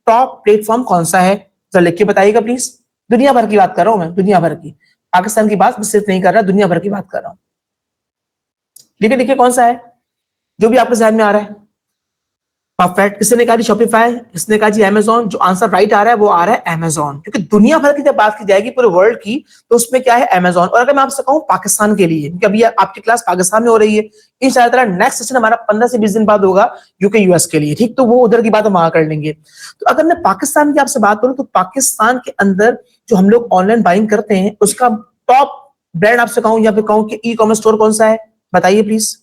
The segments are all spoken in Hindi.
टॉप प्लेटफॉर्म कौन सा है, जरा लिख के बताइएगा प्लीज। दुनिया भर की बात कर रहा हूं मैं, दुनिया भर की, पाकिस्तान की बात सिर्फ नहीं कर रहा, दुनिया भर की बात कर रहा हूं। लिखे लिखे कौन सा है जो भी आपके ध्यान में आ रहा है। परफेक्ट, किसने कहा जी शॉपिफाई, किसने कहा जी अमेजॉन। जो आंसर राइट आ रहा है वो आ रहा है अमेजॉन, क्योंकि दुनिया भर की जब बात की जाएगी पूरे वर्ल्ड की तो उसमें क्या है अमेजॉन। और अगर मैं आपसे कहूं पाकिस्तान के लिए, क्योंकि अभी आपकी क्लास पाकिस्तान में हो रही है, इंशाल्लाह नेक्स्ट सेशन हमारा 15 से 20 दिन बाद होगा यूके यूएस के लिए, ठीक, तो वो उधर की बात हम वहां कर लेंगे। तो अगर मैं पाकिस्तान की आपसे बात करूं तो पाकिस्तान के अंदर जो हम लोग ऑनलाइन बाइंग करते हैं उसका टॉप ब्रांड आपसे कहूं या फिर कहूं कि ई कॉमर्स स्टोर कौन सा है, बताइए प्लीज।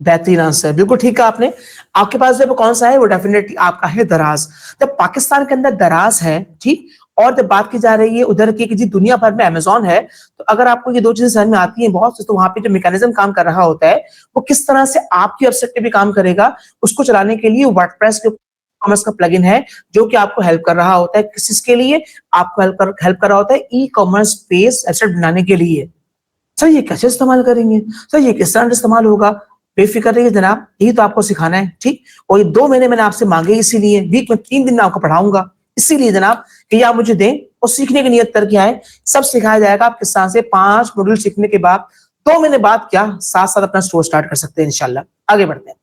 बेहतरीन आंसर, बिल्कुल ठीक है आपने। आपके पास जब कौन सा है वो डेफिनेटली आपका है दराज। जब पाकिस्तान के अंदर दराज है, ठीक, और जब बात की जा रही है उधर की कि जी दुनिया भर में अमेजॉन है, तो अगर आपको ये दो चीजें समझ में आती हैं बहुत, तो वहां पे जो मैकेनिज्म काम कर रहा होता है वो किस तरह से आपकी वेबसाइट पे भी काम करेगा, उसको चलाने के लिए वर्डप्रेस के कॉमर्स का प्लगइन है जो कि आपको हेल्प कर रहा होता है। किस के लिए आपको हेल्प कर रहा होता है, ई कॉमर्स बेस्ड वेबसाइट बनाने के लिए। सर ये कैसे इस्तेमाल करेंगे, सर ये किस तरह इस्तेमाल होगा, बेफिक्र रहिए जनाब, यही तो आपको सिखाना है, ठीक। और ये 2 महीने मैंने आपसे मांगे इसीलिए, वीक में 3 दिन मैं आपको पढ़ाऊंगा इसीलिए जनाब कि आप मुझे दें, और सीखने की नियत कर क्या है, सब सिखाया जाएगा। आप किस तरह से 5 मॉड्यूल सीखने के बाद 2 महीने बाद क्या साथ साथ अपना स्टोर स्टार्ट कर सकते हैं इंशाल्लाह। आगे बढ़ते हैं।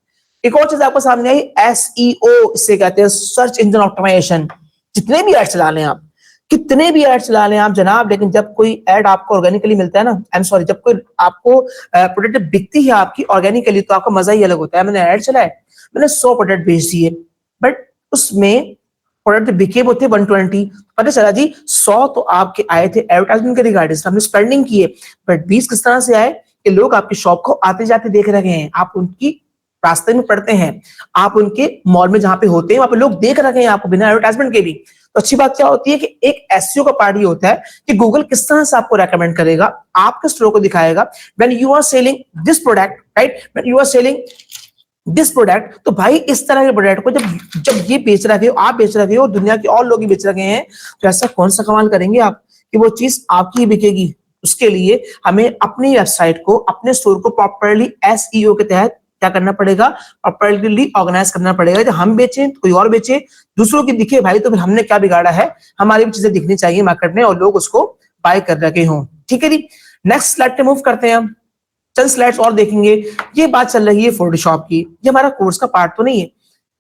एक और चीज आपको सामने आई, एसईओ, इससे कहते हैं सर्च इंजन ऑप्टिमाइजेशन। जितने भी ऐड चला लें आप, कितने भी ऐड चला लें आप जनाब, लेकिन जब कोई ऐड आपको ऑर्गेनिकली मिलता है ना, आई एम सॉरी, जब कोई आपको प्रोडक्ट बिकती है आपकी ऑर्गेनिकली तो आपका मजा ही अलग होता है। मैंने ऐड चलाए, मैंने 100 प्रोडक्ट बेच दिए, बट उसमें प्रोडक्ट बिके वो थे 120, पता चला जी 100 तो आपके आए थे एडवर्टाइजमेंट के रिगार्डिंग, हमने स्पेंडिंग किए, बट 20 किस तरह से आए कि लोग आपकी शॉप को आते जाते देख रहे हैं, आप उनकी रास्ते में पढ़ते हैं, आप उनके मॉल में जहां पे होते हैं वहां पे लोग देख रहे हैं आपको बिना एडवर्टाइजमेंट के भी। तो अच्छी बात क्या होती है कि एक एसईओ का पार्ट ये होता है कि गूगल किस तरह से आपको रेकमेंड करेगा, आपके स्टोर को दिखाएगा। When you are selling this product, right, when you are selling this product, तो भाई इस तरह के प्रोडक्ट को जब जब ये बेच रहे हो, आप बेच रहे हो, दुनिया के और लोग भी बेच रहे हैं, तो ऐसा कौन सा कमाल करेंगे आप कि वो चीज आपकी बिकेगी। उसके लिए हमें अपनी वेबसाइट को, अपने स्टोर को प्रॉपर्ली एसईओ के तहत क्या करना पड़ेगा, प्रॉपर्ली ऑर्गेनाइज करना पड़ेगा। जब हम बेचें कोई और बेचे, दूसरों की दिखे भाई, तो फिर हमने क्या बिगाड़ा है, हमारी भी चीजें दिखनी चाहिए मार्केट में और लोग उसको बाय कर रखे हों, ठीक है जी। नेक्स्ट स्लाइड पे मूव करते हैं हम, चंद स्लाइड्स और देखेंगे। ये बात चल रही है फोटोशॉप की, ये हमारा कोर्स का पार्ट तो नहीं है,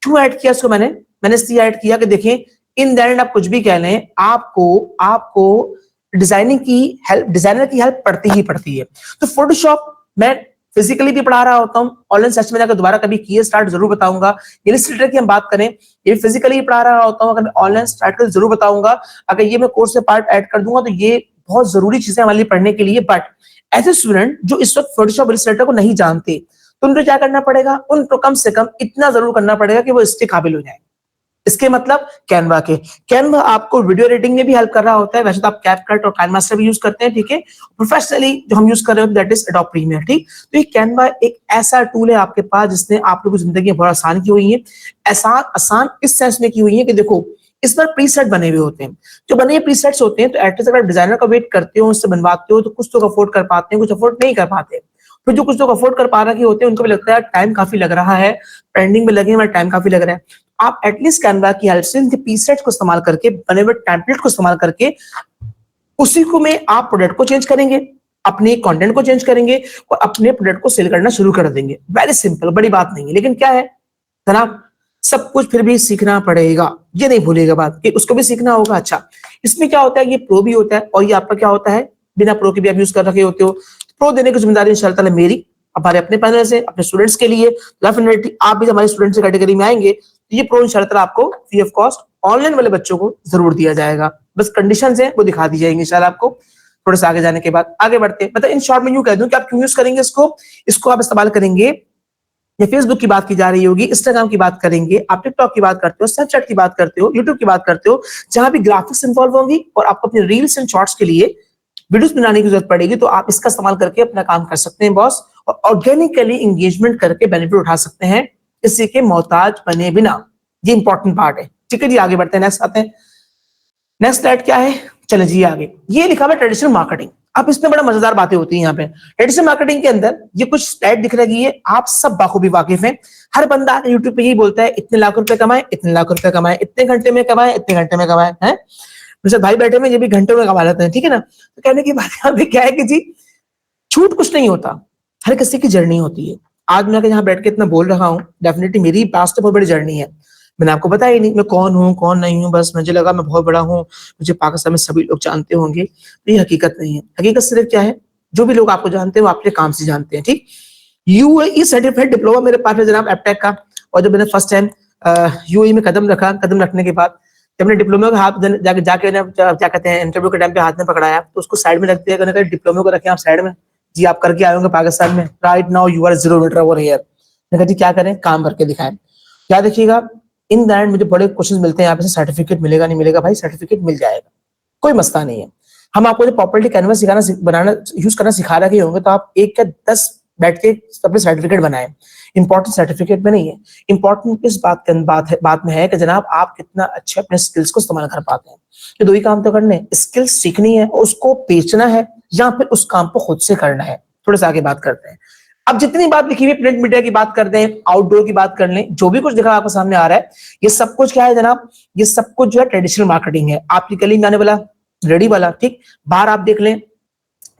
क्यों ऐड किया इसको मैंने इसलिए ऐड किया कि देखें इन द एंड आप कुछ भी कह लें, आपको डिजाइनिंग की हेल्प, डिजाइनर की हेल्प पड़ती ही पड़ती है। तो फोटोशॉप मैं फिजिकली भी पढ़ा रहा होता हूँ, ऑनलाइन सेशन में जाकर दोबारा कभी किए स्टार्ट जरूर बताऊंगा। इलस्ट्रेटर की हम बात करें, ये फिजिकली पढ़ा रहा होता हूँ, अगर मैं ऑनलाइन स्टार्ट कर जरूर बताऊंगा। अगर ये मैं कोर्स से पार्ट ऐड कर दूंगा तो ये बहुत जरूरी चीजें हमारे लिए पढ़ने के लिए। बट एज ए स्टूडेंट जो इस वक्त फोटोशॉप इलस्ट्रेटर को नहीं जानते, तो उनको क्या करना पड़ेगा, उनको कम से कम इतना जरूर करना पड़ेगा कि वो इसके काबिल हो जाए। इसके मतलब कैनवा आपको वीडियो एडिटिंग में भी हेल्प कर रहा होता है। वैसे तो आप कैपकट और काइनमास्टर भी यूज करते हैं, ठीक है। प्रोफेशनली जो हम यूज कर रहे हो दैट इज एडोब प्रीमियर, ठीक। तो ये कैनवा एक ऐसा टूल है आपके पास जिसने आप लोगों की जिंदगी बहुत आसान की हुई है। आसान इस सेंस में की हुई है कि देखो इस पर प्रीसेट बने हुए होते हैं, जो बने हुए प्रीसेट्स होते हैं, तो एटलीस्ट अगर डिजाइनर का वेट करते हो, उससे बनवाते हो, तो कुछ तो अफोर्ड कर पाते हैं, कुछ अफोर्ड नहीं कर पाते। फिर जो कुछ लोग अफोर्ड कर पा रहे होते हैं उनको भी लगता है टाइम काफी लग रहा है, ट्रेंडिंग में लगे हमारा टाइम काफी लग रहा है। आप एटलीस्ट कैनवा की हेल्प से इनके प्रीसेट्स को इस्तेमाल करके, बने हुए टेम्पलेट को इस्तेमाल करके उसी को में आप प्रोडक्ट को चेंज करेंगे, अपने कंटेंट को चेंज करेंगे और अपने प्रोडक्ट को सेल करना शुरू कर देंगे। वेरी सिंपल, बड़ी बात नहीं है। लेकिन क्या है जनाब, सब कुछ फिर भी सीखना पड़ेगा, ये नहीं भूलिएगा बात कि उसको भी सीखना होगा। अच्छा, इसमें क्या होता है, ये प्रो भी होता है और ये आपका क्या होता है, बिना प्रो के भी आप यूज कर रखे होते हो। प्रो देने की जिम्मेदारी इंशाल्लाह ताला मेरी, हमारे अपने पैनल से, अपने स्टूडेंट्स के लिए। डेफिनेटली आप भी हमारे स्टूडेंट्स की कैटेगरी में आएंगे तो ये प्रो इंशाल्लाह ताला आपको फ्री ऑफ कॉस्ट ऑनलाइन वाले बच्चों को जरूर दिया जाएगा। बस कंडीशंस हैं वो दिखा दी जाएंगी इंशाल्लाह आपको थोड़ा सा आगे जाने के बाद। आगे बढ़ते हैं, मतलब इन शॉर्ट में यूं कह दूं कि आप क्यों यूज करेंगे इसको आप इस्तेमाल करेंगे या फेसबुक की बात की जा रही होगी, इंस्टाग्राम की बात करेंगे, आप टिकटॉक की बात करते हो, स्नैपचैट की बात करते हो, यूट्यूब की बात करते हो, जहां भी ग्राफिक्स इन्वॉल्व होंगी और आपको अपने रील्स एंड शॉर्ट्स के लिए वीडियोस बनाने की जरूरत पड़ेगी, तो आप इसका इस्तेमाल करके अपना काम कर सकते हैं बॉस, और ऑर्गेनिकली एंगेजमेंट करके बेनिफिट उठा सकते हैं किसी के मोहताज बने बिना। ये इंपॉर्टेंट पार्ट है, ठीक है जी। आगे बढ़ते हैं, नेक्स्ट आते हैं। नेक्स्ट स्लाइड क्या है, चले जी आगे। ये लिखा हुआ ट्रेडिशनल मार्केटिंग। अब इसमें बड़ा मजेदार बातें होती हैं यहाँ पे ट्रेडिशनल मार्केटिंग के अंदर। ये कुछ स्लाइड दिख रही है, आप सब बाखूबी वाकिफ हैं। हर बंदा यूट्यूब पे यही बोलता है इतने लाख रुपए कमाए, इतने लाख रुपए कमाए, इतने घंटे में कमाए, इतने घंटे में कमाए हैं। जैसे भाई बैठे में ये भी घंटों में कमा लेते हैं, ठीक है ना। तो कहने की बात यहाँ पे क्या है कि जी छूट कुछ नहीं होता, हर किसी की जर्नी होती है। आज मैं यहाँ बैठ के इतना बोल रहा हूँ, डेफिनेटली मेरी पास तो बहुत बड़ी जर्नी है। मैंने आपको बताया ही नहीं मैं कौन हूँ कौन नहीं हूँ, बस मुझे लगा मैं बहुत बड़ा हूँ, मुझे पाकिस्तान में सभी लोग जानते होंगे। तो ये हकीकत नहीं है। हकीकत सिर्फ क्या है, जो भी लोग आपको जानते हैं वो आपके काम से जानते हैं। ठीक, यूएई सर्टिफाइड डिप्लोमा मेरे पास है जनाब एपटेक का। और जब मैंने फर्स्ट टाइम यूएई में कदम रखा, कदम रखने के बाद जब मैंने डिप्लोमा का हाथ जाके क्या कहते हैं इंटरव्यू के टाइम पे हाथ में पकड़ाया, तो उसको साइड में रख दिया, कहने का डिप्लोमा को रखें आप साइड में, जी आप करके आए होंगे पाकिस्तान में, right now you are 0 metre over here. मैंने कहा जी क्या करें, काम करके दिखाएं। क्या देखिएगा, इन द एंड मुझे बड़े क्वेश्चन मिलते हैं यहाँ पे, सर्टिफिकेट मिलेगा नहीं मिलेगा, भाई सर्टिफिकेट मिल जाएगा, कोई मसला नहीं है। हम आपको जो प्रॉपर्टी कैनवस सिखाना बनाना यूज करना सिखा रहे होंगे, तो आप 1 या 10 बैठ के अपने सर्टिफिकेट बनाएं। इंपॉर्टेंट सर्टिफिकेट में नहीं है, इंपॉर्टेंट इस बात में है कि जनाब आप कितना अच्छे अपने स्किल्स को इस्तेमाल कर पाते हैं। ये दो ही काम तो करने, स्किल्स सीखनी है, उसको बेचना है, या फिर उस काम को खुद से करना है। थोड़ा सा आगे बात करते हैं। अब जितनी बात लिखी हुई प्रिंट मीडिया की बात करते हैं, आउटडोर की बात कर लें, जो भी कुछ दिखा आपको सामने आ रहा है, ये सब कुछ क्या है जनाब, ये सब कुछ जो है ट्रेडिशनल मार्केटिंग है। आपकी गली में आने वाला रेडी वाला, ठीक, बाहर आप देख लें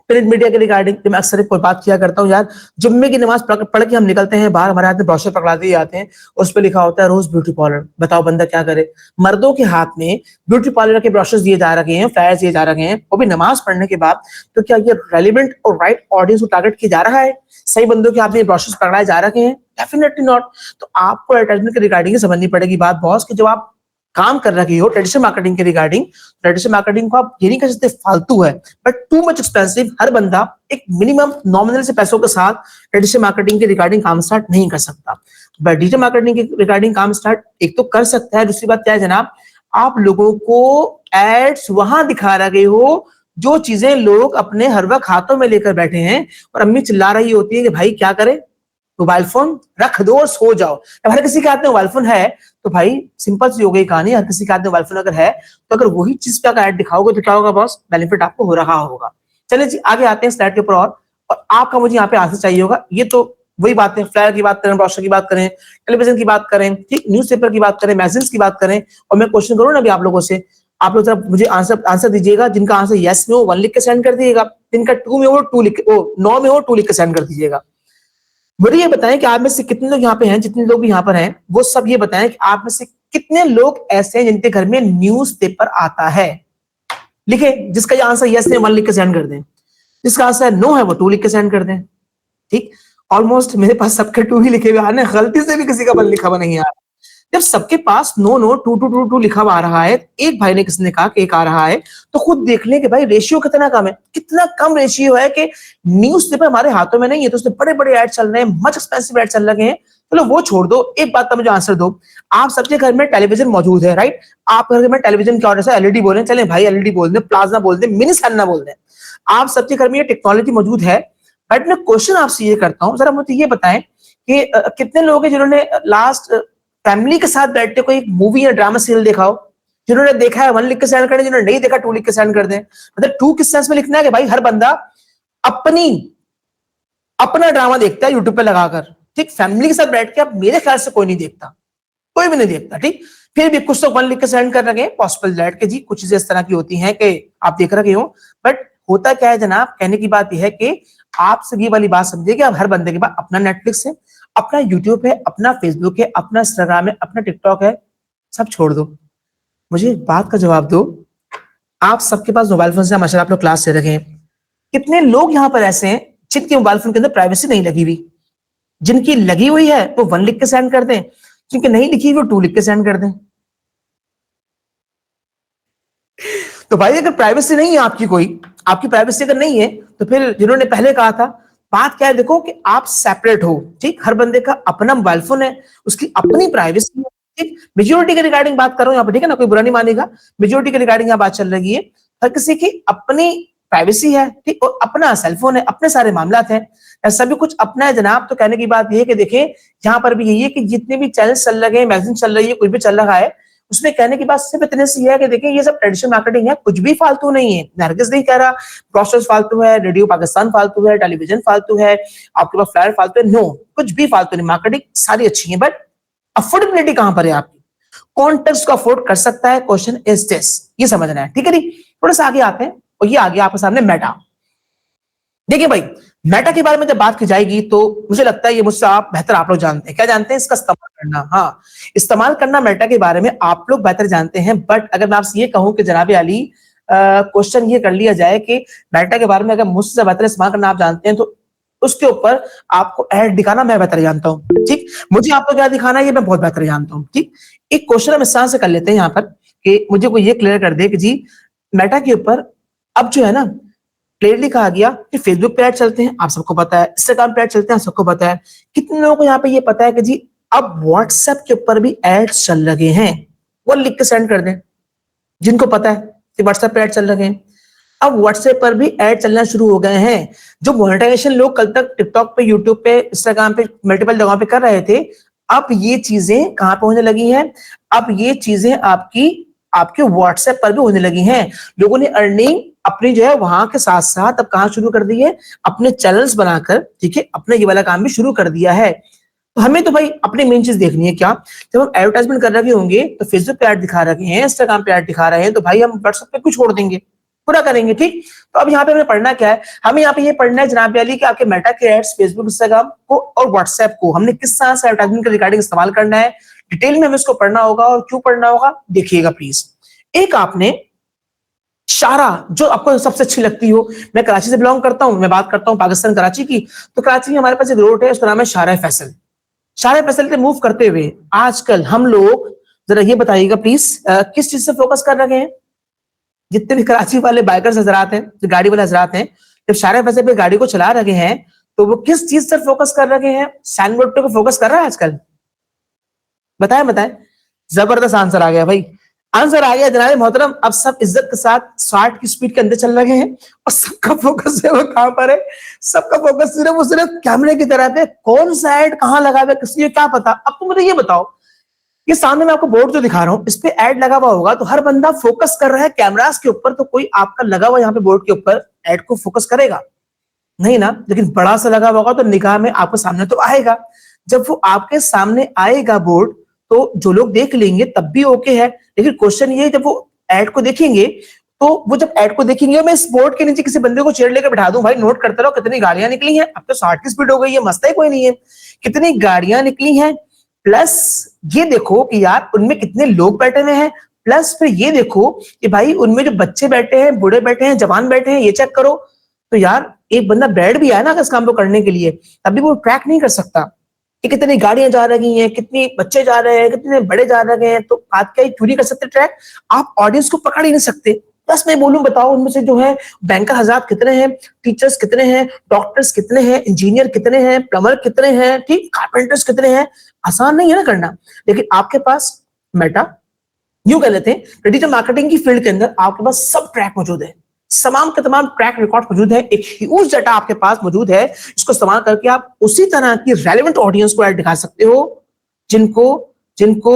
प्रिंट मीडिया के रिगार्डिंग मैं अक्सर कोई बात किया करता हूँ यार, जुम्मे की नमाज पढ़ के हम निकलते हैं बाहर, हमारे हाथ में ब्रोशर पकड़ा दिए जाते हैं, उस पर लिखा होता है रोज ब्यूटी पार्लर। बताओ बंदा क्या करे, मर्दों के हाथ में ब्यूटी पार्लर के ब्रोशर्स दिए जा रखे हैं, फ्लायर्स दिए जा रखे हैं, वो भी नमाज पढ़ने के बाद। तो क्या ये रेलिवेंट और राइट ऑडियंस को टारगेट किया जा रहा है? सही बंदों के हाथ में ब्रोशर्स पकड़ाए जा रखे हैं? Definitely not. तो आपको एडवर्टाइजमेंट के रिगार्डिंग समझनी पड़ेगी बात बॉस, कि जब आप काम कर रही हो ट्रेडिशनल मार्केटिंग के रिगार्डिंग, ट्रेडिशनल मार्केटिंग को आप ये नहीं कह सकते फालतू है, बट टू मच एक्सपेंसिव। हर बंदा एक मिनिमम नॉमिनल से पैसों के साथ ट्रेडिशनल मार्केटिंग के रिगार्डिंग काम स्टार्ट नहीं कर सकता। बट डिजिटल मार्केटिंग के रिगार्डिंग काम स्टार्ट एक तो कर सकता है। दूसरी बात क्या है जनाब, आप लोगों को एड्स वहां दिखा रहे हो जो चीजें लोग अपने हर वक्त हाथों में लेकर बैठे हैं, और अम्मी चिल्ला रही होती है कि भाई क्या करे, मोबाइल फोन रख दो और सो जाओ। अब हर किसी के हाथ में मोबाइल फोन है, तो भाई सिंपल सी हो गई कहानी, हर किसी के हाथ में मोबाइल फोन अगर है, तो अगर वही चीज का ऐड दिखाओगे तो क्या होगा बॉस, बेनिफिट आपको हो रहा होगा। चलिए जी आगे आते हैं स्लाइड के ऊपर। और आपका मुझे यहाँ पे आंसर चाहिए होगा। ये तो वही बात है, फ्लायर की बात करें, ब्रोशर की बात करें, टेलीविजन की बात करें, ठीक, न्यूज़पेपर की बात करें, मैगजीन्स की बात करें, और मैं क्वेश्चन करूँ ना अभी आप लोगों से, आप लोग जरा मुझे आंसर दीजिएगा। जिनका आंसर यस में हो 1 लिख के सेंड कर दीजिएगा, जिनका 2 में हो 2 लिख, 9 में हो 2 लिख के सेंड कर दीजिएगा। मुझे ये बताएं कि आप में से कितने लोग यहाँ पे हैं, जितने लोग भी यहाँ पर हैं वो सब ये बताएं कि आप में से कितने लोग ऐसे हैं जिनके घर में न्यूज़पेपर आता है। लिखे, जिसका ये आंसर यस है 1 लिख के सेंड कर दें, जिसका आंसर नो है वो 2 लिख के सेंड कर दें। ठीक, ऑलमोस्ट मेरे पास सबके 2 ही लिखे हुए आ रहे हैं, गलती से भी किसी का 1 लिखा हुआ नहीं आ रहा। जब सबके पास नो 2 लिखा हुआ आ रहा है, एक भाई ने किसने कहा कि एक आ रहा है, तो खुद देख लें कि भाई रेशियो कितना कम है, कितना कम रेशियो है कि न्यूज़पेपर हमारे हाथों में नहीं है, तो उसमें बड़े बड़े ऐड चल रहे हैं, मच एक्सपेंसिव ऐड चल रहे हैं। चलो वो छोड़ दो, एक बात का मुझे आंसर दो, आप सबके घर में टेलीविजन मौजूद है, राइट? आप घर में टेलीविजन क्या ऑर्डर है, एलईडी बोल रहे हैं, चले भाई एलईडी बोल दें, प्लाज्मा बोल दें, मिनी सैना बोल दें, आप सबके घर में ये टेक्नोलॉजी मौजूद है। बट मैं क्वेश्चन आपसे ये करता हूँ, जरा मुझे ये बताएं कि कितने लोग हैं जिन्होंने लास्ट फैमिली के साथ बैठ के कोई मूवी या ड्रामा सीरियल देखा हो? जिन्होंने देखा है 1 लिख के सेंड कर दें, जिन्होंने नहीं देखा 2 लिख के सेंड कर दें। मतलब 2 किस सेंस में लिखना है कि भाई हर बंदा अपना ड्रामा देखता है यूट्यूब पे लगाकर, ठीक, फैमिली के साथ बैठ के अब मेरे ख्याल से कोई नहीं देखता, कोई भी नहीं देखता। ठीक, फिर भी कुछ तो 1 लिख के सेंड कर रहे हैं, पॉसिबल दैट के जी कुछ चीजें इस तरह की होती हैं कि आप देख रहे हो। बट होता क्या है जनाब, कहने की बात यह है कि आप सब ये वाली बात समझिए कि अब हर बंदे के पास अपना नेटफ्लिक्स है, अपना यूट्यूब है, अपना फेसबुक है, अपना इंस्टाग्राम है, अपना टिकटॉक है। सब छोड़ दो, मुझे बात का जवाब दो, आप सबके पास मोबाइल फोन से माशाल्लाह आप लोग क्लास ले रखे हैं, कितने लोग यहाँ पर ऐसे हैं जिनके मोबाइल फोन के अंदर प्राइवेसी नहीं लगी हुई? जिनकी लगी हुई है वो 1 लिख के सेंड कर दें, जिनकी नहीं लिखी हुई वो 2 लिख के सेंड कर दें। तो भाई अगर प्राइवेसी नहीं है आपकी, कोई आपकी प्राइवेसी अगर नहीं है, तो फिर जिन्होंने पहले कहा था, बात क्या है देखो कि आप सेपरेट हो, ठीक, हर बंदे का अपना मोबाइल फोन है, उसकी अपनी प्राइवेसी है, ठीक। मेजोरिटी के रिगार्डिंग बात कर रहा हूं यहाँ पर, ठीक है ना, कोई बुरा नहीं मानेगा, मेजोरिटी के रिगार्डिंग यहाँ बात चल रही है। हर किसी की अपनी प्राइवेसी है, ठीक, और अपना सेलफोन है, अपने सारे मामला है, सभी कुछ अपना है जनाब। तो कहने की बात यह है कि देखें यहाँ पर भी यही है कि जितने भी चैनल चल रहे हैं, मैगजीन चल रही है, कुछ भी चल रहा है, उसमें कहने की बात सिर्फ इतने सी है कि देखिए ये सब ट्रेडिशनल मार्केटिंग है, कुछ भी फालतू नहीं है। नरगिस नहीं कह रहा ब्रॉशर्स फालतू है, रेडियो पाकिस्तान फालतू है, टेलीविजन फालतू है, आपके पास फ्लायर फालतू है, नो, कुछ भी फालतू नहीं। मार्केटिंग सारी अच्छी है, बट अफोर्डेबिलिटी कहां पर है आपकी? कौन टैक्स को अफोर्ड कर सकता है? क्वेश्चन इज दिस, ये समझना है, ठीक है जी। थोड़ा सा आगे आते हैं, और ये आगे आपके सामने मेटा। देखिए भाई, मेटा के बारे में जब बात की जाएगी तो मुझे लगता है ये मुझसे आप बेहतर आप लोग जानते हैं। क्या जानते हैं? इसका इस्तेमाल करना। हाँ, इस्तेमाल करना मेटा के बारे में आप लोग बेहतर जानते हैं। बट अगर मैं आपसे ये कहूं कि जनाब अली, क्वेश्चन ये कर लिया जाए कि मेटा के बारे में अगर मुझसे बेहतर इस्तेमाल करना आप जानते हैं, तो उसके ऊपर आपको ऐड दिखाना मैं बेहतर जानता हूं, ठीक। मुझे आपको क्या दिखाना है ये मैं बहुत बेहतर जानता हूं, ठीक। एक क्वेश्चन हम इस तरह से कर लेते हैं यहाँ पर कि मुझे कोई ये क्लियर कर दे कि जी मेटा के ऊपर अब जो है ना, क्लियरली कहा गया कि फेसबुक पे ऐड चलते हैं, आप सबको पता है, इंस्टाग्राम पे ऐड चलते हैं, सबको पता है। कितने लोगों को यहाँ पे ये पता है कि जी अब व्हाट्सएप के ऊपर भी ऐड चल लगे हैं? वो लिख के सेंड कर दें जिनको पता है कि व्हाट्सएप पे ऐड चल लगे हैं। अब व्हाट्सएप पर भी ऐड चलना शुरू हो गए हैं। जो मोनेटाइजेशन लोग कल तक टिकटॉक पे, यूट्यूब पे, इंस्टाग्राम पे, मल्टीपल जगहों पे कर रहे थे, अब ये चीजें कहां पे होने लगी हैं? अब ये चीजें आपके व्हाट्सएप पर भी होने लगी हैं। लोगों ने अर्निंग अपनी जो है वहां के साथ साथ अब कहां शुरू कर दी है? अपने चैनल्स बनाकर, ठीक है, अपने ये वाला काम भी शुरू कर दिया है। तो हमें तो भाई अपनी मेन चीज देखनी है क्या? जब हम एडवर्टाइजमेंट कर रहे होंगे तो फेसबुक पे ऐड दिखा रहे हैं, इंस्टाग्राम पे ऐड दिखा रहे हैं, तो भाई हम व्हाट्सएप पे कुछ छोड़ देंगे, पूरा करेंगे, ठीक। तो अब यहाँ पे हमें पढ़ना क्या है? हमें यहाँ पे ये पढ़ना है जनाब अली कि आपके मेटा के एड्स फेसबुक, इंस्टाग्राम को और व्हाट्सएप को हमने किस तरह से एडवर्टाइजमेंट के रिगार्डिंग इस्तेमाल करना है। डिटेल में हमें इसको पढ़ना होगा, और क्यों पढ़ना होगा देखिएगा प्लीज। एक आपने शारा जो आपको सबसे अच्छी लगती हो, मैं कराची से बिलोंग करता हूं, मैं बात करता हूं पाकिस्तान कराची की, तो कराची में हमारे पास एक रोड है, उसका नाम है शारा फैसल। शारा फैसल पे मूव करते हुए आजकल हम लोग, जरा ये बताइएगा प्लीज, किस चीज से फोकस कर रहे हैं? जितने भी कराची वाले बाइकर्स हजरात हैं, जो गाड़ी वाले हजरात हैं, जब शारा फैसल पे गाड़ी को चला रहे हैं तो वो किस चीज से फोकस कर रहे हैं? साइन बोर्ड पे फोकस कर रहा है आजकल? बताएं बताएं। जबरदस्त आंसर आ गया भाई, आंसर आ गया जनाब मोहतरम। अब सब इज्जत के साथ 60 की स्पीड के अंदर चल रहे हैं, और सबका फोकस है वो कहां पर है? सबका फोकस सिर्फ वो सिर्फ कैमरे की तरफ है। कौन सा ऐड कहां लगा हुआ है किसी को क्या पता? अब तुम मुझे ये बताओ, ये सामने मैं आपको बोर्ड जो दिखा रहा हूं, इस पे ऐड लगा हुआ होगा, तो हर बंदा फोकस कर रहा है कैमरास के ऊपर, तो कोई आपका लगा हुआ यहाँ पे बोर्ड के ऊपर ऐड को फोकस करेगा नहीं ना? लेकिन बड़ा सा लगा हुआ होगा तो निगाह में आपके सामने तो आएगा। जब वो आपके सामने आएगा बोर्ड, तो जो लोग देख लेंगे तब भी ओके है। लेकिन क्वेश्चन ये, जब वो ऐड को देखेंगे, तो वो जब ऐड को देखेंगे, मैं इस बोर्ड के नीचे किसी बंदे को चेयर लेकर बैठा दूं, भाई नोट करते रहो कितनी गाड़ियां निकली हैं। अब तो 60 की स्पीड हो गई है, मसला ही कोई नहीं है, कितनी गाड़ियां निकली हैं, प्लस ये देखो कि यार उनमें कितने लोग बैठे हुए हैं, प्लस फिर ये देखो कि भाई उनमें जो बच्चे बैठे हैं, बूढ़े बैठे हैं, जवान बैठे हैं, ये चेक करो। तो यार एक बंदा बैठ भी आया ना इस काम को करने के लिए, तभी वो ट्रैक नहीं कर सकता कि कितनी गाड़ियां जा रही हैं, कितने बच्चे जा रहे हैं, कितने बड़े जा रहे हैं। तो आप क्या क्यों नहीं कर सकते ट्रैक? आप ऑडियंस को पकड़ ही नहीं सकते। बस मैं बोलूं, बताओ उनमें से जो है बैंकर हज़रात कितने हैं, टीचर्स कितने हैं, डॉक्टर्स कितने हैं, इंजीनियर कितने हैं, प्लम्बर कितने हैं, ठीक, कारपेंटर्स कितने हैं। आसान नहीं है ना करना। लेकिन आपके पास मेटा, यूं कह लेते हैं डिजिटल मार्केटिंग की फील्ड के अंदर आपके पास सब ट्रैक मौजूद है, तमाम के तमाम ट्रैक रिकॉर्ड मौजूद है, एक ह्यूज डाटा आपके पास मौजूद है, इसको इस्तेमाल करके आप उसी तरह की रेलेवेंट ऑडियंस को ऐड दिखा सकते हो जिनको जिनको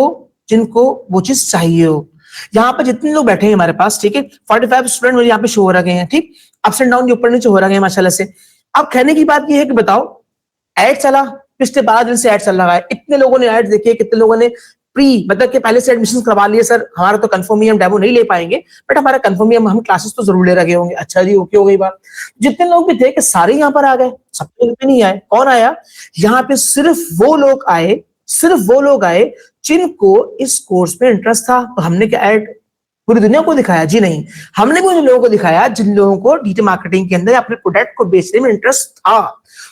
जिनको वो चीज चाहिए हो। यहाँ पे जितने लोग बैठे हैं हमारे पास, ठीक है, 45 स्टूडेंट मुझे यहाँ पे शो हो रहे हैं, ठीक, अप्स एंड डाउन ऊपर नीचे हो रहे हैं माशाल्लाह से। अब कहने की बात ये है कि बताओ, ऐड चला, पिछले 12 दिन से ऐड चल रहा है, इतने लोगों ने ऐड देखे, कितने लोगों ने प्री मतलब कि पहले से एडमिशन करवा लिए, सर हमारा तो कंफर्म ही हम डेमो नहीं ले पाएंगे, बट हमारा कंफर्म ही हम क्लासेस तो जरूर ले रखे होंगे। अच्छा जी, ओके हो गई बात। जितने लोग भी थे कि सारे यहाँ पर आ गए, सब पे नहीं आए। कौन आया यहाँ पे? सिर्फ वो लोग आए, सिर्फ वो लोग आए जिनको इस कोर्स में इंटरेस्ट था। तो हमने क्या ऐड पूरी दुनिया को दिखाया? जी नहीं, हमने भी उन लोगों को दिखाया जिन लोगों को डिजिटल मार्केटिंग के अंदर अपने प्रोडक्ट को बेचने में इंटरेस्ट था,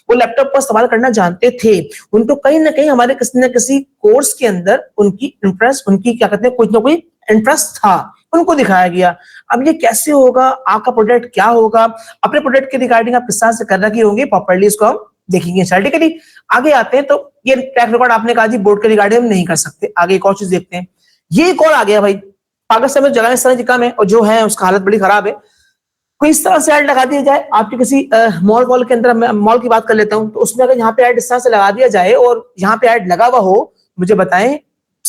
वो लैपटॉप पर इस्तेमाल करना जानते थे, उनको कहीं ना कहीं हमारे किसी न किसी कोर्स के अंदर उनकी क्या कहते हैं, कुछ ना कोई इंटरेस्ट था, उनको दिखाया गया। अब ये कैसे होगा, आपका प्रोडक्ट क्या होगा, अपने प्रोडक्ट के रिगार्डिंग आप किस तरह से कर रखे होंगे, प्रॉपर्ली इसको हम देखेंगे। ठीक है, आगे आते हैं। तो ये ट्रैक रिकॉर्ड आपने कहा जी बोर्ड के रिगार्डिंग हम नहीं कर सकते। आगे एक और चीज देखते हैं, ये एक और आ गया भाई, पाकिस्तान में जगह इस तरह की कम है और जो है उसका हालत बड़ी खराब है। कोई इस तरह से ऐड लगा दिया जाए आपके किसी मॉल के अंदर, मॉल की बात कर लेता हूं, तो उसमें अगर यहाँ पे ऐड इस तरह से लगा दिया जाए और यहाँ पे ऐड लगा हुआ हो, मुझे बताएं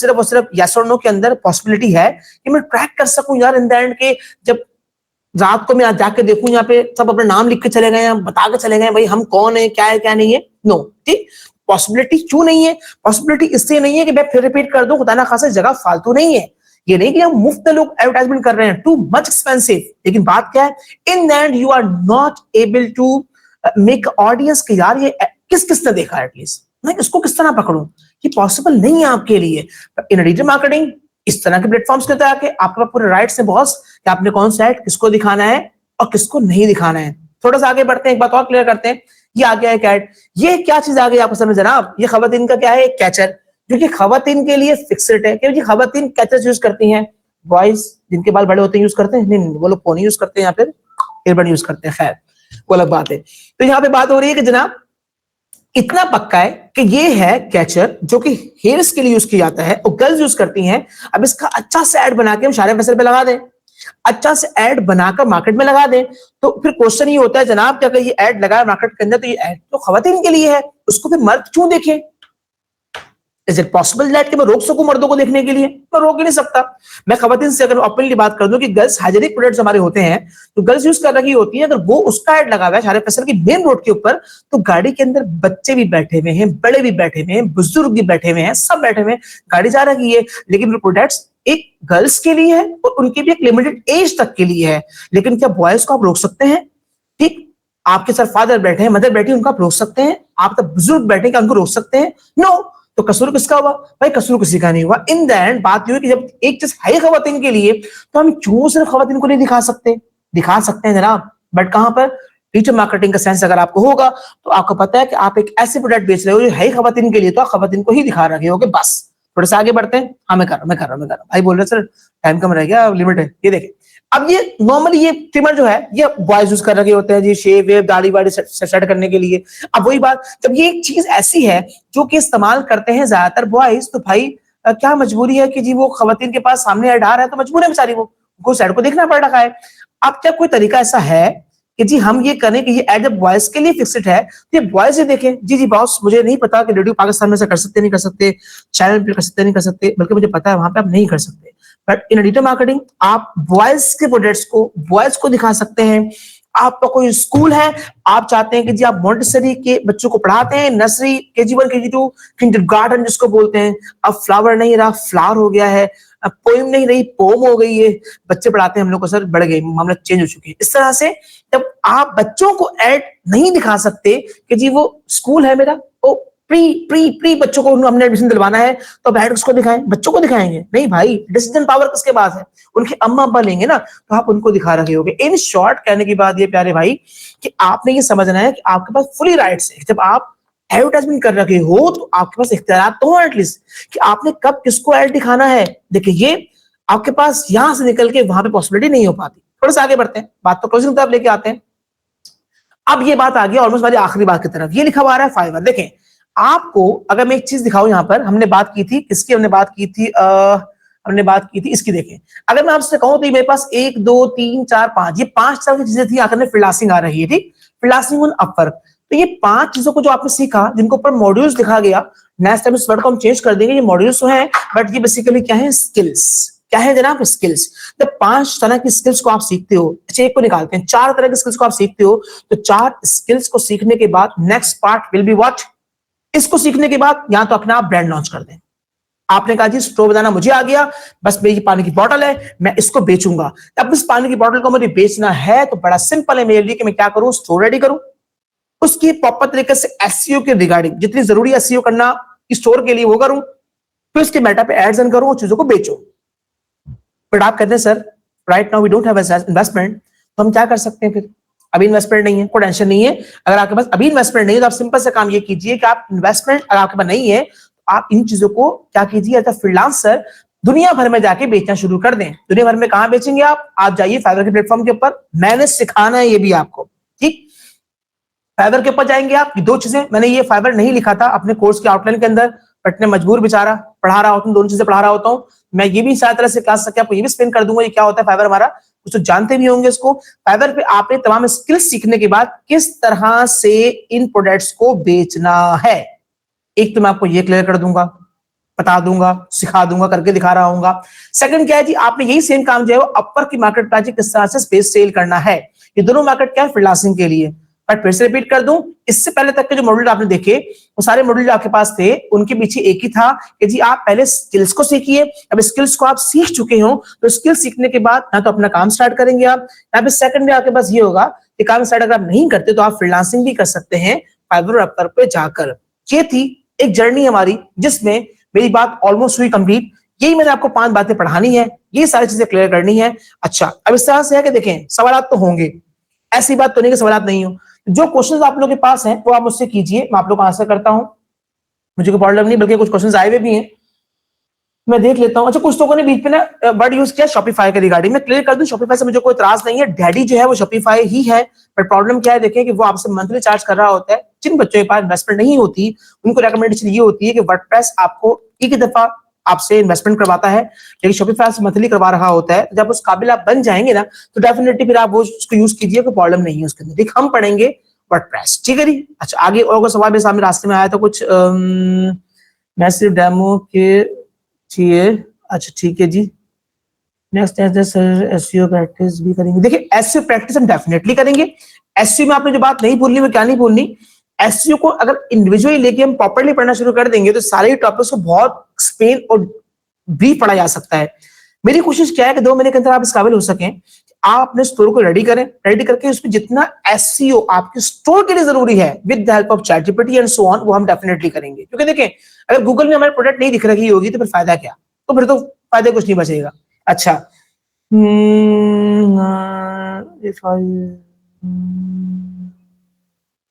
सिर्फ और सिर्फ यस और नो के अंदर पॉसिबिलिटी है कि मैं ट्रैक कर सकूं यार इन द एंड के, जब रात को मैं जाके देखूं यहाँ पे सब अपना नाम लिख के चले गए हैं, बता के चले गए भाई हम कौन है क्या नहीं है। नो, ठीक, पॉसिबिलिटी क्यों नहीं है? पॉसिबिलिटी इससे नहीं है कि मैं फिर रिपीट कर दूं, खुदा ना खासा जगह फालतू नहीं है, ये नहीं कि हम मुफ्त लोग एडवर्टाइजमेंट कर रहे हैं, टू मच एक्सपेंसिव। लेकिन बात क्या है, in the end you are not able to make audience कि यार ये किस किसने देखा है, एटलीस्ट मैं इसको किस तरह पकड़ूं, ये पॉसिबल नहीं है आपके लिए। इन डिजिटल मार्केटिंग इस तरह के प्लेटफॉर्म्स के आके आपके पास पूरे राइट्स हैं बॉस कि आपने कौन सा एड किसको दिखाना है और किसको नहीं दिखाना है। थोड़ा सा आगे बढ़ते हैं, एक बात और क्लियर करते हैं। ये आ गया है कैट, ये क्या चीज आ गई आपको समझ जनाब? ये खवातीन का क्या है, कैचर, जो कि खवातीन के लिए फिक्स्ड है, क्योंकि खवातीन कैचर यूज करती हैं। बॉयज जिनके बाल बड़े होते हैं यूज करते हैं नहीं, वो लोग फोन यूज करते हैं या फिर ईयरबड यूज करते हैं, खैर वो अलग बात है। तो यहाँ पे बात हो रही है कि जनाब इतना पक्का है कि ये है कैचर जो कि हेयर्स के लिए यूज किया जाता है और गर्ल्स यूज करती हैं। अब इसका अच्छा से ऐड बना के हम सारे फैसल पे लगा दें, अच्छा से ऐड बनाकर मार्केट में लगा दें, तो फिर क्वेश्चन ये होता है जनाब कि अगर ये ऐड लगा मार्केट के अंदर तो ये ऐड तो खवातीन के लिए है, उसको फिर मर्द क्यों देखें? इज इट पॉसिबल दैट कि मैं रोक सकूं मर्दों को देखने के लिए? मैं रोक ही नहीं सकता। मैं खवातीन से अगर ओपनली बात कर दूं कि गर्ल्स हाइजीनिक प्रोडक्ट्स हमारे होते हैं तो गर्ल्स यूज कर रही होती है, अगर वो उसका ऐड लगा हुआ है सारे फैसल की मेन रोड के ऊपर, तो गाड़ी के अंदर बच्चे भी बैठे हुए हैं, बड़े भी बैठे हुए हैं, बुजुर्ग भी बैठे हुए हैं, सब बैठे हुए हैं, गाड़ी जा रही है, लेकिन वो प्रोडक्ट्स एक गर्ल्स के लिए है और उनकी भी एक लिमिटेड एज तक के लिए है। लेकिन क्या बॉयज को आप रोक सकते हैं? ठीक, आपके साथ फादर बैठे हैं, मदर बैठी, उनको आप रोक सकते हैं? आप तब बुजुर्ग बैठे क्या उनको रोक सकते हैं? नो। तो कसूर किसका हुआ भाई? कसूर किसी का नहीं हुआ। इन द एंड बात यह है कि जब एक चीज है खवातीन के लिए तो हम क्यों सिर्फ खवातीन को नहीं दिखा सकते? दिखा सकते हैं जनाब, बट कहां पर? डिजिटल मार्केटिंग का सेंस अगर आपको होगा तो आपको पता है कि आप एक ऐसे प्रोडक्ट बेच रहे हो जो है खवातीन के लिए, तो आप खवातीन को ही दिखा रहे हो। बस थोड़ा सा आगे बढ़ते हैं। हाँ मैं कर रहा हूँ भाई बोल रहे सर टाइम कम रह गया, लिमिट है। ये देखें, अब ये नॉर्मली ये ट्रिमर जो है ये बॉयज यूज कर रहे होते हैं जी, शेव वेव दाढ़ी वाड़ी सेट करने के लिए। अब वही बात, जब ये एक चीज ऐसी है जो कि इस्तेमाल करते हैं ज्यादातर बॉयज, तो भाई क्या मजबूरी है कि जी वो खवातीन के पास सामने ऐड आ रहा है तो मजबूर है बेचारी, वो उस ऐड को देखना पड़ रहा है। अब क्या कोई तरीका ऐसा है कि जी हम ये करें कि ये ऐड जब बॉयज के लिए फिक्स्ड है तो ये बॉयज ही देखें? जी बॉस मुझे नहीं पता कि रेडियो पाकिस्तान में से कर सकते नहीं कर सकते, चैनल पे कर सकते नहीं कर सकते, बल्कि मुझे पता है वहां पे आप नहीं कर सकते, बट इन डिजिटल मार्केटिंग आप बॉयज के प्रोडक्ट्स को बॉयज को दिखा सकते हैं। आपका कोई स्कूल है, आप चाहते हैं कि जी आप मॉन्टेसरी के बच्चों को पढ़ाते हैं, नर्सरी KG1 KG2 किंडरगार्टन जिसको बोलते हैं, अब फ्लावर नहीं रहा फ्लावर हो गया है, अब पोइम नहीं रही पोम हो गई है, बच्चे पढ़ाते हैं हम लोग को सर बढ़ गए, मामला चेंज हो चुके हैं। इस तरह से जब आप बच्चों को ऐड नहीं दिखा सकते कि जी वो स्कूल है मेरा, ओ प्री बच्चों को हमने एडमिशन दिलवाना है, तो अब ऐड किसको दिखाएं? बच्चों को दिखाएंगे? नहीं भाई, डिसीजन पावर किसके पास है? उनके अम्मा अब्बा लेंगे ना, तो आप उनको दिखा रहे होगे। इन शॉर्ट कहने की बात ये प्यारे भाई कि आपने ये समझना है कि आपके पास फुली राइट्स है। जब आप एडवर्टाइजमेंट कर रहे हो तो आपके पास इख्तियार तो हो एटलीस्ट कि आपने कब किसको ऐड दिखाना है। देखिए ये आपके पास यहां से निकल के वहां पे पॉसिबिलिटी नहीं हो पाती। थोड़ा सा आगे बढ़ते हैं, बात तो क्लोजिंग तरफ लेके आते हैं। अब ये बात आ गई ऑलमोस्ट हमारी आखिरी बात की तरफ। ये लिखा हुआ आ रहा है फाइवर। देखें आपको अगर मैं एक चीज दिखाऊं, यहां पर हमने बात की थी किसकी? हमने बात की थी इसकी। देखें अगर मैं आपसे कहूं तो मेरे पास 1 2 3 4 5 ये 5 तरह की चीजें थी, आकर फ्रीलांसिंग आ रही है, ठीक, फ्रीलांसिंग ऑन अपवर्क। तो ये 5 चीजों को जो आपने सीखा जिनको ऊपर मॉड्यूल्स लिखा गया, नेक्स्ट टाइम इस वर्ड को हम चेंज कर देंगे। ये मॉड्यूल्स तो हैं बट ये बेसिकली क्या है? स्किल्स। क्या है जनाब? स्किल्स। जब 5 तरह की स्किल्स को आप सीखते हो, अच्छा एक को निकालते हैं, 4 तरह की स्किल्स को आप सीखते हो, तो 4 स्किल्स को सीखने के बाद next part will be what? इसको सीखने के बाद या तो अपना आप ब्रांड लॉन्च कर दें। आपने कहा जी स्टोव बनाना मुझे आ गया, बस मेरी पानी की बोतल है, मैं इसको बेचूंगा। अब इस पानी की बोतल को मुझे बेचना है तो बड़ा सिंपल है मेरे लिए कि मैं क्या करूं? स्टोर रेडी करूं, उसकी प्रॉपर तरीके से एसईओ के रिगार्डिंग जितनी जरूरी एसईओ करना स्टोर के लिए वो करूं, फिर उसके मेटा पे एड्स रन करूं, चीजों को बेचो। बट आप कहते हैं sir right now we don't have investment, तो हम क्या कर सकते हैं? फिर अभी इन्वेस्टमेंट नहीं है, कोई टेंशन नहीं है। अगर आपके पास अभी इन्वेस्टमेंट नहीं है तो आप सिंपल से काम ये कीजिए कि आप इन्वेस्टमेंट अगर आपके पास नहीं है तो आप इन चीजों को क्या कीजिए, एज अ फ्रीलांसर दुनिया भर में जाके बेचना शुरू कर दें। दुनिया भर में कहां बेचेंगे आप जाइए फाइवर के प्लेटफॉर्म के ऊपर, मैंने सिखाना है ये भी आपको, ठीक। फाइवर के ऊपर जाएंगे आप, 2 चीजें मैंने ये फाइवर नहीं लिखा था अपने कोर्स के आउटलाइन के अंदर, बट मैं मजबूर बेचारा पढ़ा रहा होता हूँ, दोनों चीजें पढ़ा रहा होता हूँ मैं। ये भी सारी तरह से क्लास सके आपको ये भी एक्सप्लेन कर दूंगा ये क्या होता है फाइवर हमारा, कुछ तो जानते भी होंगे इसको। फाइवर पे आपने तमाम स्किल्स सीखने के बाद किस तरह से इन प्रोडक्ट्स को बेचना है, एक तो मैं आपको ये क्लियर कर दूंगा, बता दूंगा, सिखा दूंगा, करके दिखा रहा हूँ। सेकंड क्या है जी, आपने यही सेम काम जो है वो अपर की मार्केट प्राइस किस तरह से स्पेस सेल करना है। ये दोनों मार्केट क्या है, फ्रीलांसिंग के लिए। बट फिर से रिपीट कर दूं, इससे पहले तक के जो मॉड्यूल आपने देखे वो सारे मॉड्यूल जो आपके पास थे उनके पीछे एक ही था कि जी आप पहले स्किल्स को सीखिए। अब स्किल्स को आप सीख चुके हो तो स्किल सीखने के बाद ना तो अपना काम स्टार्ट करेंगे आप, या फिर सेकंड में आपके पास ये होगा कि काम स्टार्ट अगर आप नहीं करते तो आप फ्रीलांसिंग भी कर सकते हैं फाइवर और अपवर्क पे जाकर। ये थी एक जर्नी हमारी जिसमें मेरी बात ऑलमोस्ट हुई कंप्लीट। यही मैंने आपको 5 बातें पढ़ानी है, ये सारी चीजें क्लियर करनी है। अच्छा, अब इस तरह से है कि देखें सवाल तो होंगे, ऐसी बात तो नहीं कि सवाल नहीं हो। जो क्वेश्चंस आप लोगों के पास हैं वो आप मुझसे कीजिए, मैं आप लोगों को आंसर करता हूं, मुझे कोई प्रॉब्लम नहीं। बल्कि कुछ क्वेश्चंस आए हुए भी हैं, मैं देख लेता हूं। अच्छा, कुछ लोगों ने बीच में ना वर्ड यूज किया शॉपिफाई के रिगार्डिंग, मैं क्लियर कर दूं, शॉपिफाई से मुझे कोई इतराज नहीं है। डैडी जो है वो शॉपिफाई ही है, बट प्रॉब्लम क्या है देखिए कि वो आपसे मंथली चार्ज कर रहा होता है। जिन बच्चों के पास इन्वेस्टमेंट नहीं होती उनको रिकमेंडेशन ये होती है कि वर्डप्रेस आपको एक ही दफा आपसे इन्वेस्टमेंट करवाता है, लेकिन शॉपिफाई से मंथली करवा रहा होता है। जब उस काबिल आप बन जाएंगे ना तो डेफिनेटली फिर आप वो उसको यूज कीजिए, कोई प्रॉब्लम नहीं है उसके अंदर। हम पढ़ेंगे वर्डप्रेस, ठीक है जी। अच्छा, आगे और सवाल मेरे सामने रास्ते में आया था कुछ, मैं सिर्फ डेमो के चाहिए। अच्छा ठीक है जी। नेक्स्ट एसईओ प्रैक्टिस भी करेंगे। देखिए एसईओ प्रैक्टिस हम डेफिनेटली करेंगे। एसईओ में आपने जो बात नहीं भूलनी वो क्या नहीं भूलनी, एसईओ को अगर इंडिविजुअली लेके हम प्रॉपर्ली पढ़ना शुरू कर देंगे तो सारे टॉपिक्स को बहुत एक्सप्लेन और ब्रीफ पढ़ा जा सकता है। मेरी कोशिश क्या है कि 2 महीने के अंदर आप इस काबिल हो सकें, आप अपने स्टोर को रेडी करें, रेडी करके उसमें जितना एसईओ आपके स्टोर के लिए जरूरी है with the help of ChatGPT and so on वो हम डेफिनेटली करेंगे। क्योंकि देखें अगर गूगल में हमारी प्रोडक्ट नहीं दिख रही होगी तो फिर फायदा क्या, तो फिर तो फायदे कुछ नहीं बचेगा। अच्छा,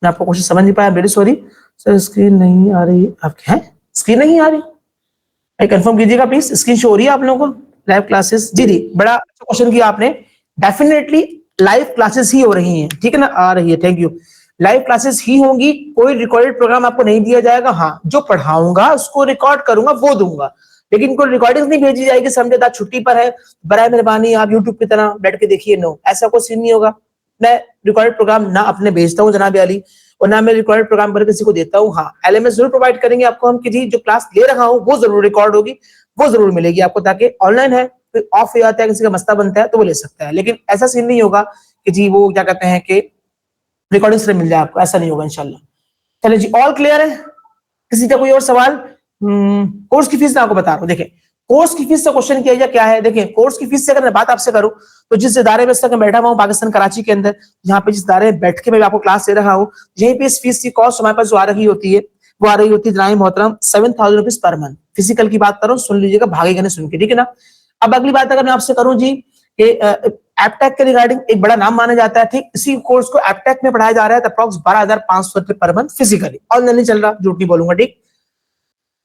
मैं आपको क्वेश्चन समझ नहीं पाया, वेरी सॉरी सर। स्क्रीन नहीं आ रही आपके, हैं स्क्रीन नहीं आ रही, कंफर्म कीजिएगा प्लीज। स्क्रीन शो हो रही है आप लोगों को लाइव क्लासेस? जी जी, बड़ा अच्छा क्वेश्चन किया आपने। डेफिनेटली लाइव क्लासेस ही हो रही हैं, ठीक है ना, आ रही है, थैंक यू। लाइव क्लासेस ही होंगी, कोई रिकॉर्डेड प्रोग्राम आपको नहीं दिया जाएगा। हाँ, जो पढ़ाऊंगा उसको रिकॉर्ड करूंगा वो दूंगा, लेकिन कोई रिकॉर्डिंग नहीं भेजी जाएगी। समझे, छुट्टी पर है, बराए मेहरबानी आप यूट्यूब की तरह बैठ के देखिए, नो, ऐसा कोई सीन नहीं होगा। मैं रिकॉर्डेड प्रोग्राम ना अपने भेजता हूँ जनाब अली, और ना मैं रिकॉर्डेड प्रोग्राम पर किसी को देता हूँ। हाँ, एलएमएस जरूर प्रोवाइड करेंगे आपको हम कि जी जो क्लास ले रहा हूँ वो जरूर रिकॉर्ड होगी, वो जरूर मिलेगी आपको, ताकि ऑनलाइन है फिर ऑफ हो जाता है, किसी का मसला बनता है तो वो ले सकता है। लेकिन ऐसा सीन नहीं होगा कि जी वो क्या कहते हैं कि रिकॉर्डिंग से मिल जाए आपको, ऐसा नहीं होगा इंशाल्लाह। चलिए जी, ऑल क्लियर है? किसी का कोई और सवाल? कोर्स की फीस मैं आपको बता रहा हूँ। देखिए कोर्स की फीस से क्वेश्चन किया क्या है। देखिए कोर्स की फीस से अगर मैं बात आपसे करूं तो जिस इदारे में इस तक बैठा हुआ हूं पाकिस्तान कराची के अंदर, जहां पे जिस इदारे में बैठ के मैं आपको क्लास दे रहा हूं, यहीं पे इस फीस की कॉस्ट हमारे पास जो आ रही होती है वो आ रही होती है जनाब मोहतरम 7,000 रुपीज पर मंथ। फिजिकल की बात करूं, सुन लीजिएगा, भागेगा नहीं सुन के, ठीक है ना। अब अगली बात अगर मैं आपसे करूं जी कि एपटेक के रिगार्डिंग एक बड़ा नाम माना जाता है, ठीक इसी कोर्स को एपटेक में पढ़ाया जा रहा है, अप्रॉक्स 12,500 रुपए पर मंथ फिजिकली, ऑनलाइन नहीं चल रहा, झूठ नहीं बोलूंगा, ठीक।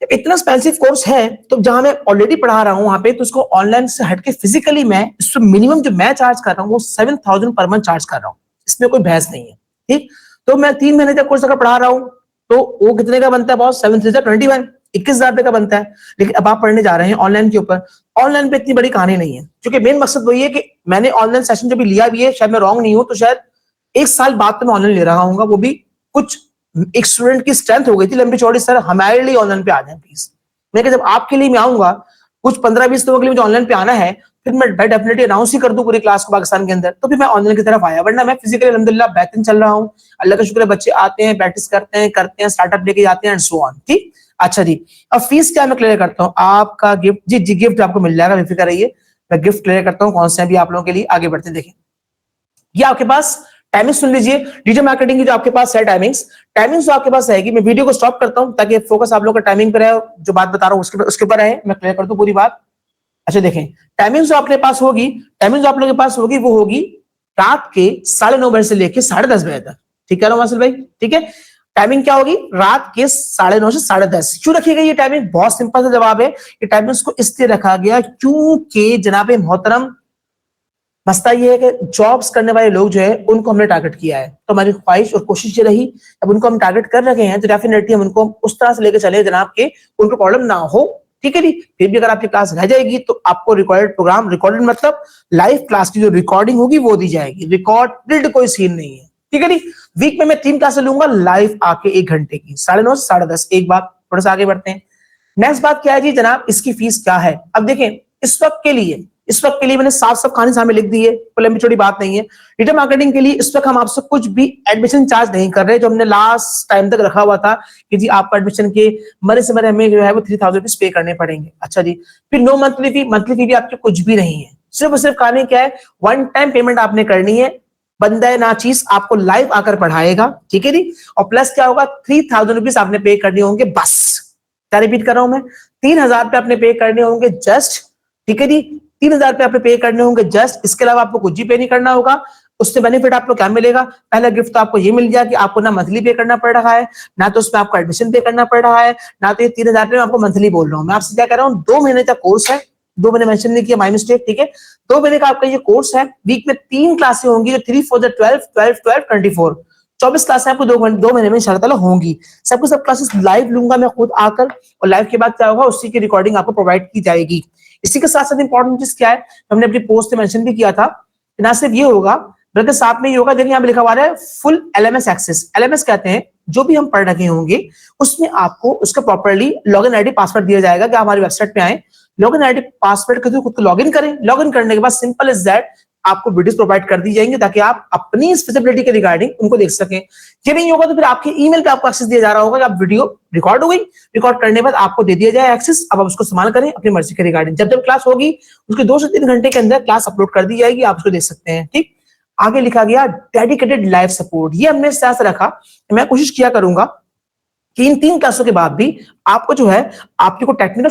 इतना एक्सपेंसिव कोर्स है तो जहां मैं ऑलरेडी पढ़ा रहा हूं वहां पे, तो उसको ऑनलाइन से हटके फिजिकली मैं इससे मिनिमम जो मैं चार्ज कर रहा हूं वो 7,000 पर मंथ चार्ज कर रहा हूं, इसमें कोई बहस नहीं है, ठीक। तो मैं 3 महीने तक कोर्स अगर पढ़ा रहा हूं तो वो कितने का बनता है बॉस? 7 3 21, 21,000 रुपए का बनता है। लेकिन अब आप पढ़ने जा रहे हैं ऑनलाइन के ऊपर, ऑनलाइन पे इतनी बड़ी कहानी नहीं है, क्योंकि मेन मकसद वही है कि मैंने ऑनलाइन सेशन जो भी लिया भी है, शायद मैं रॉन्ग नहीं हूं तो शायद 1 साल बाद तो मैं ऑनलाइन ले रहा हूँ, वो भी कुछ एक स्टूडेंट की स्ट्रेंथ हो गई थी लंबी चौड़ी, सर हमारे लिए ऑनलाइन पे आ जाए प्लीज। मैं जब आपके लिए मैं आऊंगा, कुछ 15-20 लोगों के लिए मुझे ऑनलाइन पे आना है, फिर मैं डेफिनेटली अनाउंस ही कर दूं पूरी क्लास को पाकिस्तान के अंदर, तो फिर मैं ऑनलाइन की तरफ आया। वरना मैं फिजिकली अल्हम्दुलिल्लाह बेहतरीन चल रहा हूँ, अल्लाह का शुक्र है, बच्चे आते हैं, प्रैक्टिस करते हैं, स्टार्टअप लेके जाते हैं एंड सो ऑन, ठीक। अच्छा जी, अब फीस क्या मैं क्लियर करता हूँ। आपका गिफ्ट जी जी गिफ्ट आपको मिल जाएगा, बेफिक्र रहिए, मैं गिफ्ट क्लियर करता हूँ कौन से हैं भी आप लोगों के लिए। आगे बढ़ते देखें, ये आपके पास टाइमिंग सुन लीजिए, डिजिटल मार्केटिंग की जो आपके पास है टाइमिंग्स जो आपके पास रहेगी। मैं वीडियो को स्टॉप करता हूं ताकि फोकस आप लोगों का टाइमिंग पे रहे, जो बात बता रहा हूं उसके ऊपर रहे, मैं क्लियर कर दूं पूरी बात। अच्छा देखें, टाइमिंग जो आपके पास होगी, टाइमिंग जो आप लोगों के पास होगी वो होगी रात के 9:30 बजे से लेकर 10:30 बजे तक, ठीक है ना वासिल भाई, ठीक है। टाइमिंग क्या होगी? रात के 9:30 से 10:30। क्यों रखी गई ये टाइमिंग? बहुत सिंपल सा जवाब है, ये टाइमिंग्स को इसलिए रखा गया क्योंकि जनाब मोहतरम मसला ये है कि जॉब्स करने वाले लोग जो है उनको हमने टारगेट किया है, तो हमारी ख्वाहिश और कोशिश ये रही, अब उनको हम टारगेट कर रहे हैं तो डेफिनेटली हम उनको उस तरह से लेके चले जनाब के उनको प्रॉब्लम ना हो, ठीक है जी। फिर भी अगर आपकी क्लास रह जाएगी तो आपको रिकॉर्डेड प्रोग्राम, रिकॉर्डेड मतलब लाइव क्लास की जो रिकॉर्डिंग होगी वो दी जाएगी, रिकॉर्डेड कोई सीन नहीं है, ठीक है जी। वीक में मैं 3 क्लासें लूंगा लाइव आके 1 घंटे की, 9:30 से 10:30। एक बात, थोड़ा सा आगे बढ़ते हैं। नेक्स्ट बात क्या है जी जनाब, इसकी फीस क्या है? अब देखें, इस वक्त के लिए मैंने साफ साफ कहानी सामने लिख दी है, कोई लंबी चौड़ी बात नहीं है। डिजिटल मार्केटिंग के लिए इस वक्त हम आपसे कुछ भी एडमिशन चार्ज नहीं कर रहे, जो हमने लास्ट टाइम तक रखा हुआ था कि जी आपको एडमिशन के मरे से मरे हमें जो है वो 3000 रुपीज पे करने पड़ेंगे। अच्छा जी, फिर नो मंथली फी भी आपकी कुछ भी नहीं है, सिर्फ और सिर्फ कहानी क्या है, वन टाइम पेमेंट आपने करनी है, बंदा है ना चीज आपको लाइव आकर पढ़ाएगा, ठीक है जी। और प्लस क्या होगा, 3000 रुपीज आपने पे करने होंगे बस। क्या रिपीट कर रहा हूं मैं, 3000 रुपए आपने पे करने होंगे जस्ट, ठीक है जी। 3000 रुपए आपने पे करने होंगे जस्ट, इसके अलावा आपको कुछ भी पे नहीं करना होगा। उससे बेनिफिट आपको क्या मिलेगा, पहला गिफ्ट तो आपको ये मिल गया कि आपको ना मंथली पे करना पड़ रहा है, ना तो उसमें आपको एडमिशन पे करना पड़ रहा है, ना तो ये 3000 रुपए आपको मंथली बोल रहा हूं मैं आपसे, क्या कर रहा हूँ, 2 महीने का कोर्स है, 2 महीने मेंशन नहीं किया, माय मिस्टेक, ठीक है। 2 महीने का आपका ये कोर्स है, वीक में 3 क्लासें होंगी, जो 3 फॉर द 12 24 क्लासें आपको 2 महीने में इंशाल्लाह होंगी। सबको सब क्लासेस लाइव लूंगा मैं खुद आकर, और लाइव के बाद क्या होगा, उसी की रिकॉर्डिंग आपको प्रोवाइड की जाएगी। इसी के साथ साथ इंपॉर्टेंट चीज क्या है, हमने अपनी पोस्ट में मेंशन भी किया था, ना सिर्फ ये होगा ब्रदर, साथ में ये होगा, देखिए यहाँ पे लिखा हुआ है फुल एलएमएस एक्सेस। एलएमएस कहते हैं जो भी हम पढ़ रहे होंगे उसमें आपको उसका प्रॉपर्ली लॉगिन आईडी पासवर्ड दिया जाएगा कि आप हमारी वेबसाइट पे आए, लॉगिन आईडी पासवर्ड के थ्रू खुद को लॉगिन करें। लॉगिन करने के बाद सिंपल इज दैट आपको वीडियोस प्रोवाइड कर दी जाएंगे ताकि आप अपनी फिजिबिलिटी के रिगार्डिंग उनको देख सकें। ये नहीं होगा तो फिर आपके ईमेल पे आपको एक्सेस दिया जा रहा होगा कि आप वीडियो रिकॉर्ड हो गई, रिकॉर्ड करने के बाद आपको दे दिया जाए एक्सेस, अब आप उसको इस्तेमाल करें अपनी मर्जी के रिगार्डिंग। जब जब क्लास होगी उसके 2 से 3 घंटे के अंदर क्लास अपलोड कर दी जाएगी, आप उसको देख सकते हैं, ठीक। आगे लिखा गया डेडिकेटेड लाइव सपोर्ट, ये हमने इस तरह से रखा, मैं कोशिश किया करूंगा कि इन 3 क्लासों के बाद भी आपको जो है आपके को टेक्निकल